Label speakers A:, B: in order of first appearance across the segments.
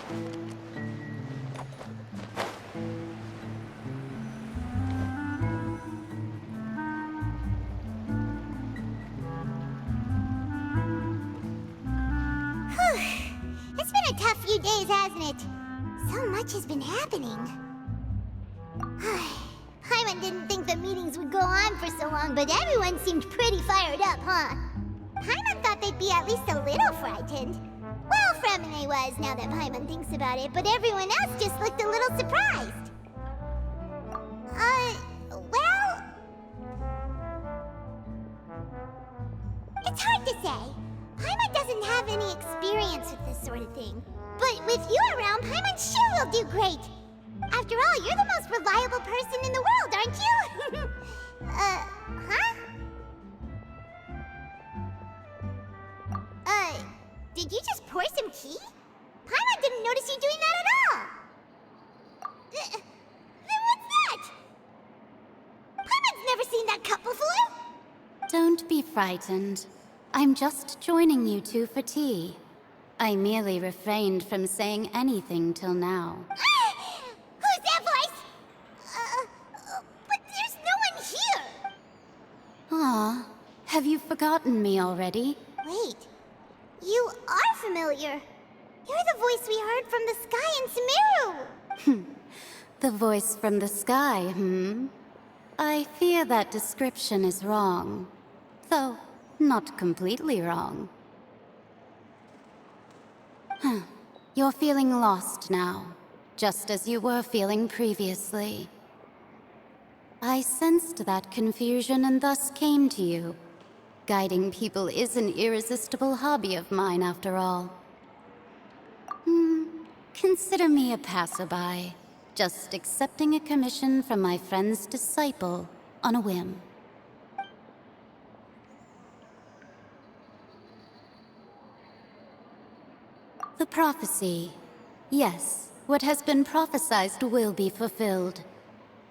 A: It's been a tough few days, hasn't it? So much has been happening. Paimon didn't think the meetings would go on for so long, but everyone seemed pretty fired up, huh? Paimon thought they'd be at least a little frightened. Well, Fremine was, now that Paimon thinks about it, but everyone else just looked a little surprised. Well... It's hard to say. Paimon doesn't have any experience with this sort of thing. But with you around, Paimon sure will do great. After all, you're the most reliable person in the world, aren't you? Did you just pour some tea? Paimon didn't notice you doing that at all. Then what's that? Paimon's never seen that cup before.
B: Don't be frightened. I'm just joining you two for tea. I merely refrained from saying anything till now.
A: Who's that voice? But there's no one here.
B: Ah, have you forgotten me already?
A: Wait, you are familiar. You're the voice we heard from the sky in Sumeru.
B: The voice from the sky, I fear that description is wrong. Though, not completely wrong. You're feeling lost now, just as you were feeling previously. I sensed that confusion and thus came to you. Guiding people is an irresistible hobby of mine, after all. Consider me a passerby, just accepting a commission from my friend's disciple on a whim. The prophecy. Yes, what has been prophesied will be fulfilled.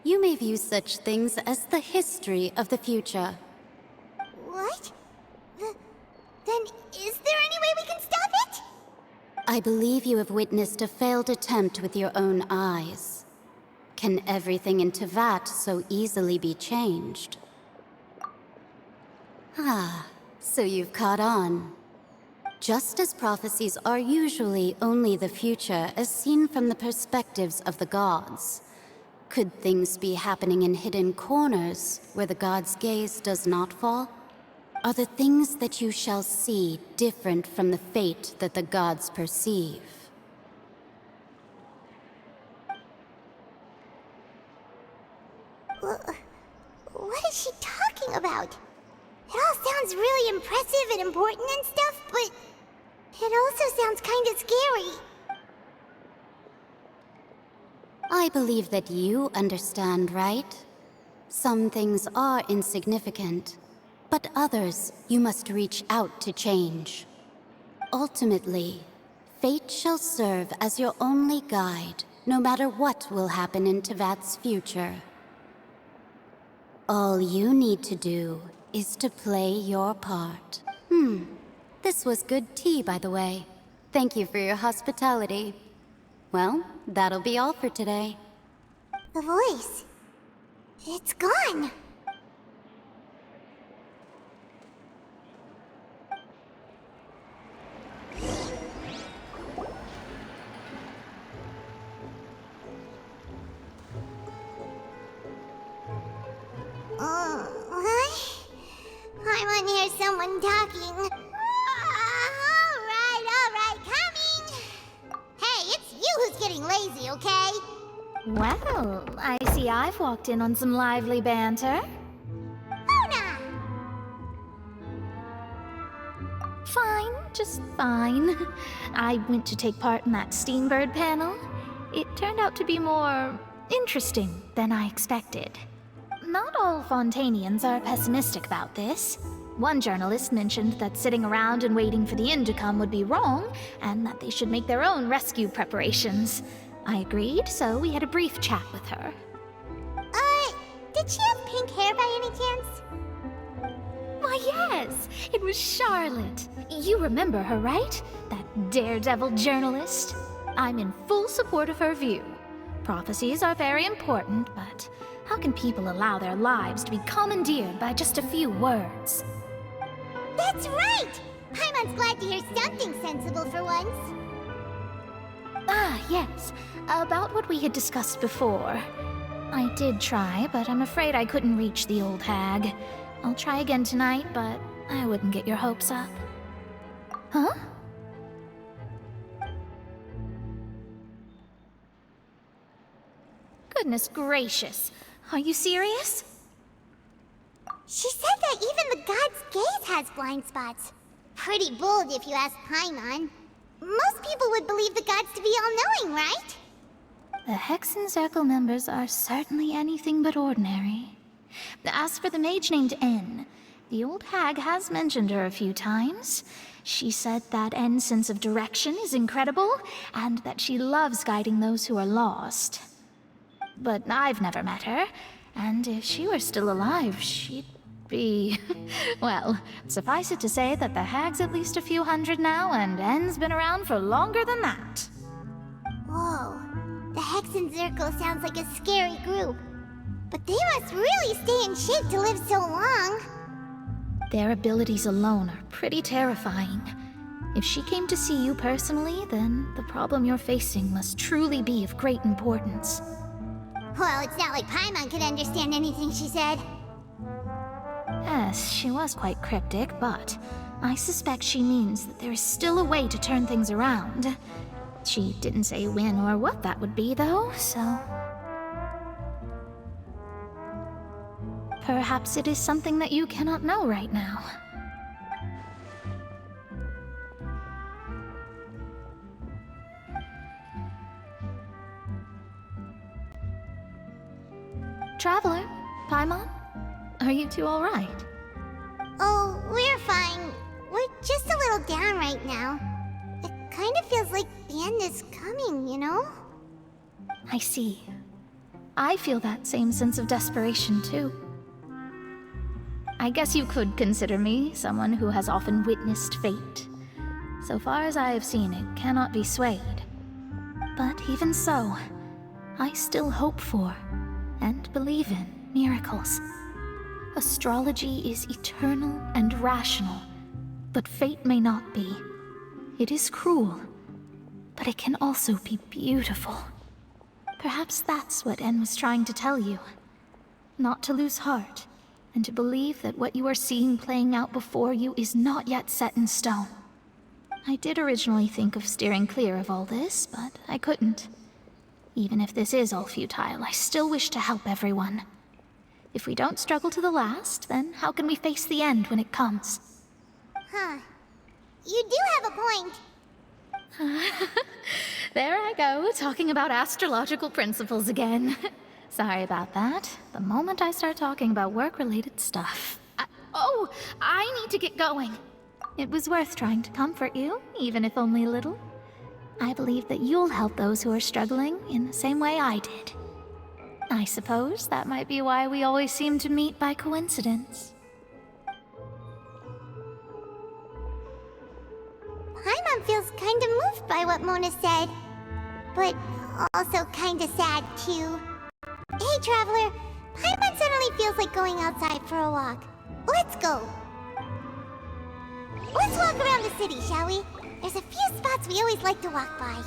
B: You may view such things as the history of the future.
A: What? Then is there any way we can stop it?
B: I believe you have witnessed a failed attempt with your own eyes. Can everything in Teyvat so easily be changed? Ah, so you've caught on. Just as prophecies are usually only the future as seen from the perspectives of the gods, could things be happening in hidden corners where the gods' gaze does not fall? Are the things that you shall see different from the fate that the gods perceive?
A: What is she talking about? It all sounds really impressive and important and stuff, but it also sounds kind of scary.
B: I believe that you understand, right? Some things are insignificant, but others you must reach out to change. Ultimately, fate shall serve as your only guide, no matter what will happen in Teyvat's future. All you need to do is to play your part. This was good tea, by the way. Thank you for your hospitality. Well, that'll be all for today.
A: The voice. It's gone. I want to hear someone talking. All right, coming. Hey, it's you who's getting lazy, okay?
C: Well, I see I've walked in on some lively banter.
A: Luna!
C: Fine, just fine. I went to take part in that Steambird panel. It turned out to be more interesting than I expected. Not all Fontainians are pessimistic about this. One journalist mentioned that sitting around and waiting for the end to come would be wrong, and that they should make their own rescue preparations. I agreed, so we had a brief chat with her.
A: Did she have pink hair by any chance?
C: Why, yes! It was Charlotte. You remember her, right? That daredevil journalist? I'm in full support of her view. Prophecies are very important, but how can people allow their lives to be commandeered by just a few words?
A: That's right! Paimon's glad to hear something sensible for once.
C: Ah, yes. About what we had discussed before. I did try, but I'm afraid I couldn't reach the old hag. I'll try again tonight, but I wouldn't get your hopes up. Huh? Goodness gracious. Are you serious?
A: She said that even the god's gaze has blind spots. Pretty bold if you ask Paimon. Most people would believe the gods to be all-knowing, right?
C: The Hexen Circle members are certainly anything but ordinary. As for the mage named N, the old hag has mentioned her a few times. She said that N's sense of direction is incredible, and that she loves guiding those who are lost. But I've never met her, and if she were still alive, she'd be... well, suffice it to say that the hag's at least a few hundred now, and N's been around for longer than that.
A: Whoa. The Hexen Circle sounds like a scary group. But they must really stay in shape to live so long.
C: Their abilities alone are pretty terrifying. If she came to see you personally, then the problem you're facing must truly be of great importance.
A: Well, it's not like Paimon could understand anything she said.
C: Yes, she was quite cryptic, but I suspect she means that there is still a way to turn things around. She didn't say when or what that would be, though, so... perhaps it is something that you cannot know right now. Traveler, Paimon, are you two all right?
A: Oh, we're fine. We're just a little down right now. It kind of feels like the end is coming, you know?
C: I see. I feel that same sense of desperation, too. I guess you could consider me someone who has often witnessed fate. So far as I have seen, it cannot be swayed. But even so, I still hope for, and believe in, miracles. Astrology is eternal and rational, but fate may not be. It is cruel, but it can also be beautiful. Perhaps that's what En was trying to tell you. Not to lose heart, and to believe that what you are seeing playing out before you is not yet set in stone. I did originally think of steering clear of all this, but I couldn't. Even if this is all futile, I still wish to help everyone. If we don't struggle to the last, then how can we face the end when it comes?
A: Huh. You do have a point.
C: There I go, talking about astrological principles again. Sorry about that. The moment I start talking about work-related stuff... I need to get going. It was worth trying to comfort you, even if only a little. I believe that you'll help those who are struggling in the same way I did. I suppose that might be why we always seem to meet by coincidence.
A: Paimon feels kind of moved by what Mona said. But also kind of sad, too. Hey, Traveler. Paimon suddenly feels like going outside for a walk. Let's go. Let's walk around the city, shall we? There's a few spots we always like to walk by.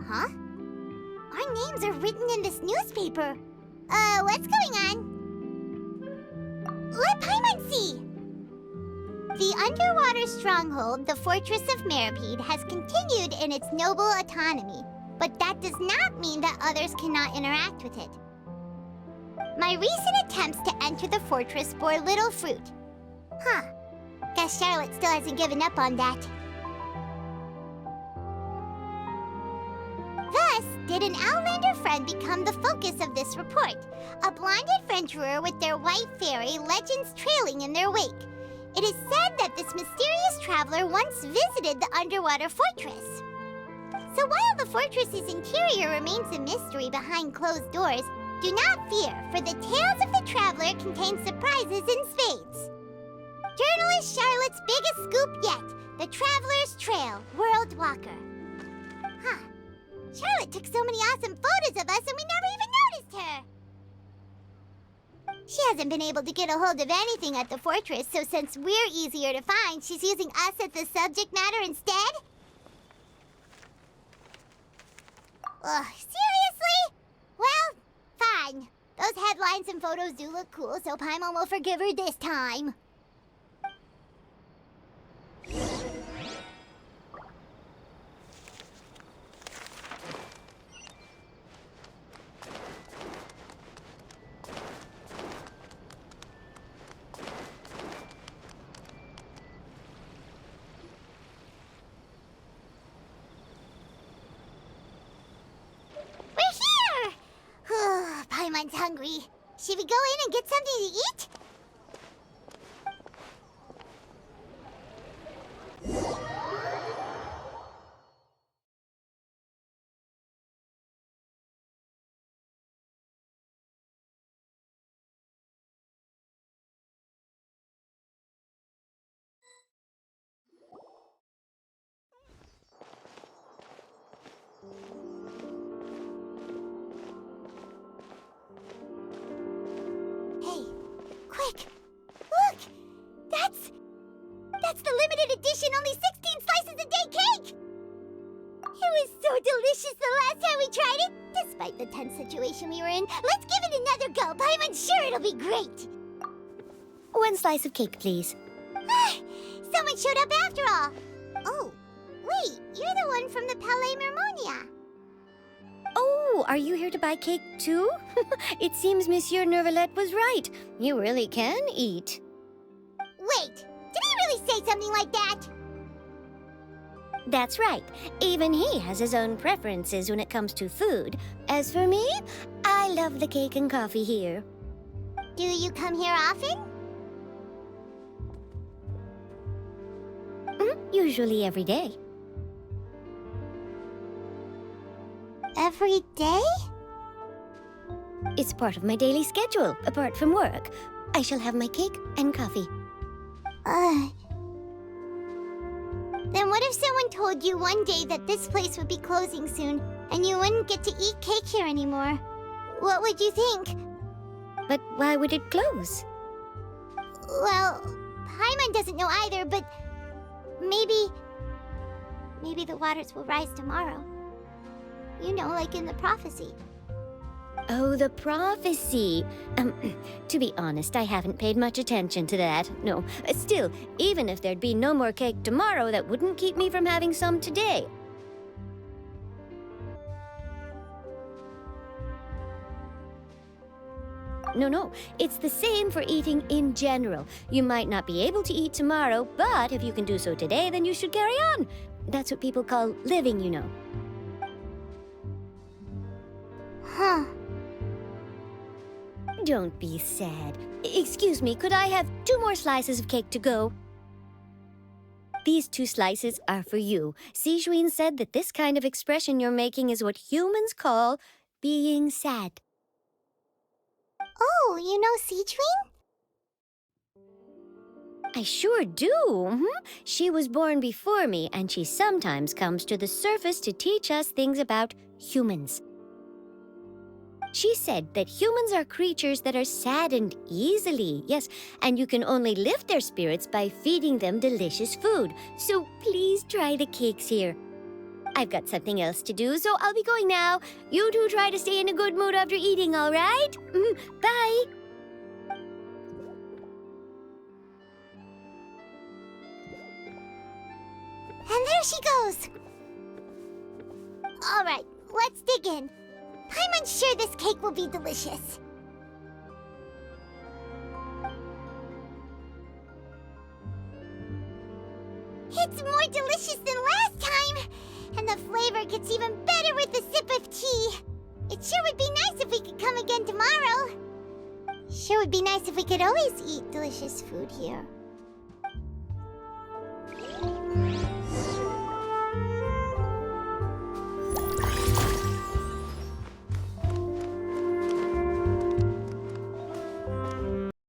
A: Huh? Our names are written in this newspaper. What's going on? Let Paimon see! The underwater stronghold, the Fortress of Meripede, has continued in its noble autonomy, but that does not mean that others cannot interact with it. My recent attempts to enter the fortress bore little fruit. Huh. Guess Charlotte still hasn't given up on that. Thus, did an Outlander friend become the focus of this report. A blonde adventurer with their white fairy, legends trailing in their wake. It is said that this mysterious traveler once visited the underwater fortress. So while the fortress's interior remains a mystery behind closed doors, do not fear, for the tales of the traveler contain surprises in spades. Journalist Charlotte's biggest scoop yet, the Traveler's Trail, World Walker. Huh. Charlotte took so many awesome photos of us and we never even noticed her. She hasn't been able to get a hold of anything at the fortress, so since we're easier to find, she's using us as the subject matter instead? Ugh, seriously? Well, fine. Those headlines and photos do look cool, so Paimon will forgive her this time. Paimon's hungry. Should we go in and get something to eat? Quick! Look! That's the limited edition only 16 slices a day cake! It was so delicious the last time we tried it! Despite the tense situation we were in, let's give it another go! Paimon's sure it'll be great!
D: 1 slice of cake, please.
A: Someone showed up after all! Oh, wait, you're the one from the Palais Mermonia.
D: Oh, are you here to buy cake too? It seems Monsieur Nervalette was right. You really can eat.
A: Wait, did he really say something like that?
D: That's right. Even he has his own preferences when it comes to food. As for me, I love the cake and coffee here.
A: Do you come here often?
D: Usually every day.
A: Every day?
D: It's part of my daily schedule, apart from work. I shall have my cake and coffee.
A: Then what if someone told you one day that this place would be closing soon, and you wouldn't get to eat cake here anymore? What would you think?
D: But why would it close?
A: Well, Paimon doesn't know either, but maybe the waters will rise tomorrow. You know, like in the prophecy.
D: Oh, the prophecy. To be honest, I haven't paid much attention to that. No, still, even if there'd be no more cake tomorrow, that wouldn't keep me from having some today. No, it's the same for eating in general. You might not be able to eat tomorrow, but if you can do so today, then you should carry on. That's what people call living, you know.
A: Huh.
D: Don't be sad. Excuse me, could I have 2 more slices of cake to go? These 2 slices are for you. Sijuin said that this kind of expression you're making is what humans call being sad.
A: Oh, you know Sijuin?
D: I sure do. She was born before me, and she sometimes comes to the surface to teach us things about humans. She said that humans are creatures that are saddened easily, yes, and you can only lift their spirits by feeding them delicious food. So please try the cakes here. I've got something else to do, so I'll be going now. You two try to stay in a good mood after eating, all right? Bye.
A: And there she goes. All right, let's dig in. Paimon's sure this cake will be delicious. It's more delicious than last time! And the flavor gets even better with a sip of tea. It sure would be nice if we could come again tomorrow. Sure would be nice if we could always eat delicious food here.